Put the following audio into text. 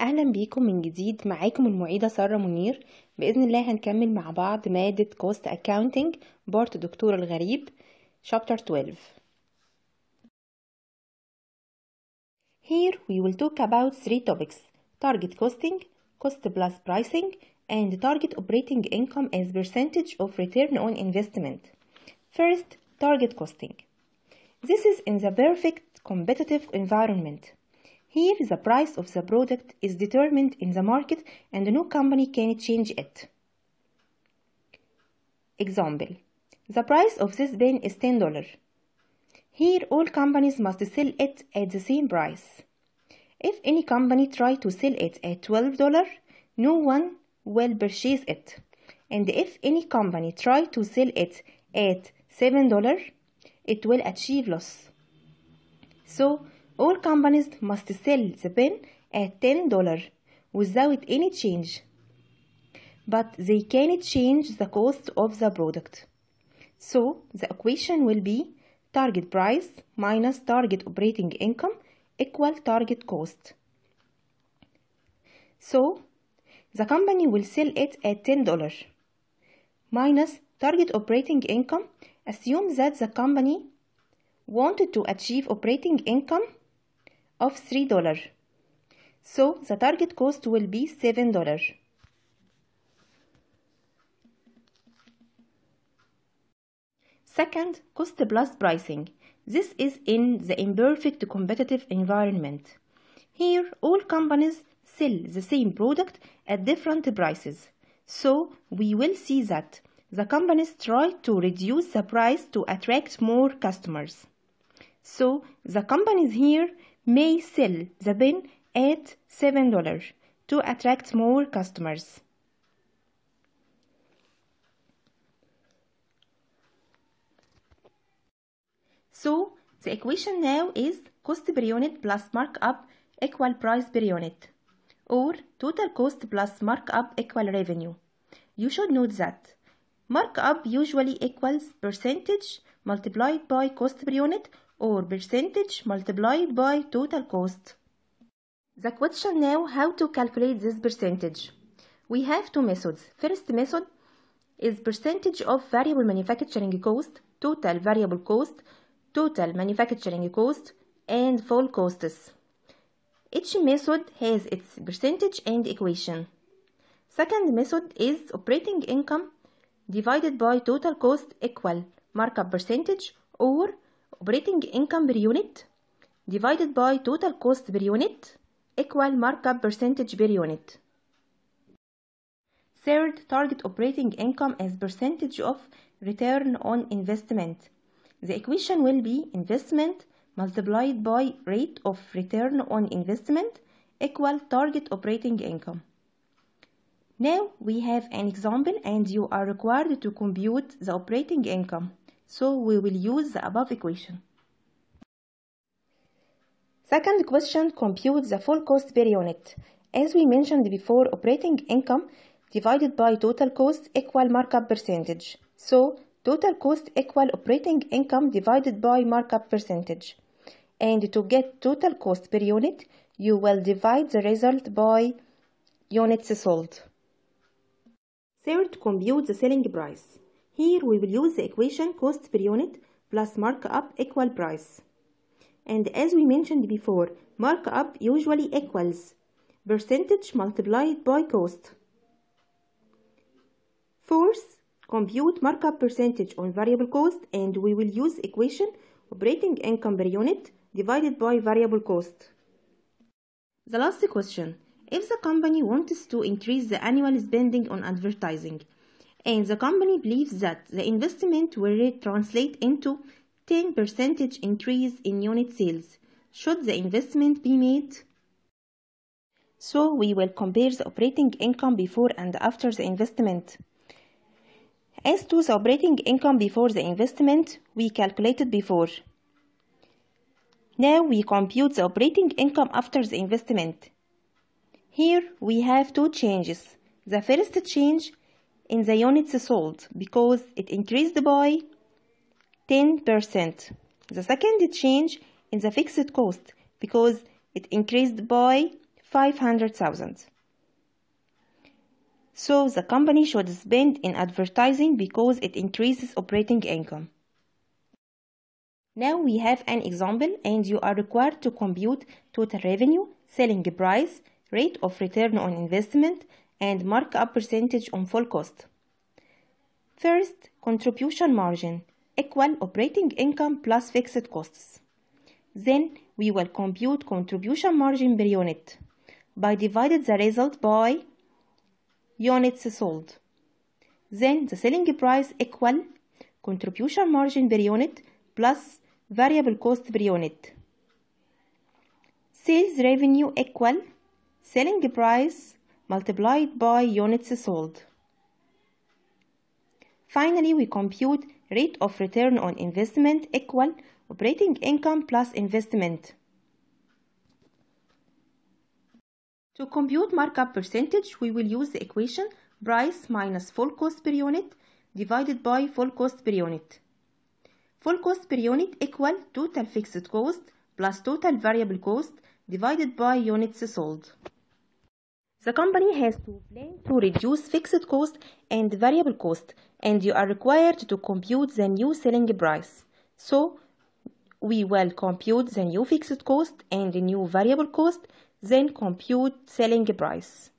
أهلا بيكم من جديد. معاكم المعيدة سارة منير. بإذن الله هنكمل مع بعض مادة Cost Accounting بارت دكتورة الغريب Chapter 12. Here we will talk about three topics: target costing, cost plus pricing, and target operating income as percentage of return on investment. First, target costing. This is in the perfect competitive environment. Here, the price of the product is determined in the market and no company can change it. Example: the price of this pen is $10. Here, all companies must sell it at the same price. If any company tries to sell it at $12, no one will purchase it. And if any company tries to sell it at $7, it will achieve loss. So, all companies must sell the pen at $10 without any change. But they can't change the cost of the product. So, the equation will be target price minus target operating income equal target cost. So, the company will sell it at $10 minus target operating income. Assume that the company wanted to achieve operating income of $3. So, the target cost will be $7. Second, cost plus pricing. This is in the imperfect competitive environment. Here, all companies sell the same product at different prices. So, we will see that the companies try to reduce the price to attract more customers. So, the companies here may sell the pen at $7 to attract more customers. So, the equation now is cost per unit plus markup equal price per unit, or total cost plus markup equal revenue. You should note that markup usually equals percentage multiplied by cost per unit or percentage multiplied by total cost. The question now, how to calculate this percentage? We have two methods. First method is percentage of variable manufacturing cost, total variable cost, total manufacturing cost, and full costs. Each method has its percentage and equation. Second method is operating income divided by total cost equal markup percentage, or operating income per unit divided by total cost per unit equal markup percentage per unit. Third, target operating income as percentage of return on investment. The equation will be investment multiplied by rate of return on investment equal target operating income. Now we have an example and you are required to compute the operating income. So we will use the above equation. Second question, compute the full cost per unit. As we mentioned before, operating income divided by total cost equal markup percentage. So, total cost equal operating income divided by markup percentage. And to get total cost per unit, you will divide the result by units sold. Third, compute the selling price. Here we will use the equation cost per unit plus markup equal price. And as we mentioned before, markup usually equals percentage multiplied by cost. Fourth, compute markup percentage on variable cost, and we will use equation operating income per unit divided by variable cost. The last question, if the company wants to increase the annual spending on advertising, and the company believes that the investment will translate into 10% increase in unit sales, should the investment be made? So we will compare the operating income before and after the investment. As to the operating income before the investment, we calculated before. Now we compute the operating income after the investment. Here we have two changes. The first change in the units sold because it increased by 10%. The second change in the fixed cost because it increased by 500,000. So the company should spend in advertising because it increases operating income. Now we have an example and you are required to compute total revenue, selling price, rate of return on investment, and markup percentage on full cost. First, contribution margin equal operating income plus fixed costs. Then we will compute contribution margin per unit by dividing the result by units sold. Then the selling price equal contribution margin per unit plus variable cost per unit. Sales revenue equal selling price multiplied by units sold. Finally, we compute rate of return on investment equal operating income plus investment. To compute markup percentage, we will use the equation price minus full cost per unit divided by full cost per unit. Full cost per unit equal total fixed cost plus total variable cost divided by units sold. The company has to plan to reduce fixed cost and variable cost, and you are required to compute the new selling price. So, we will compute the new fixed cost and the new variable cost, then compute selling price.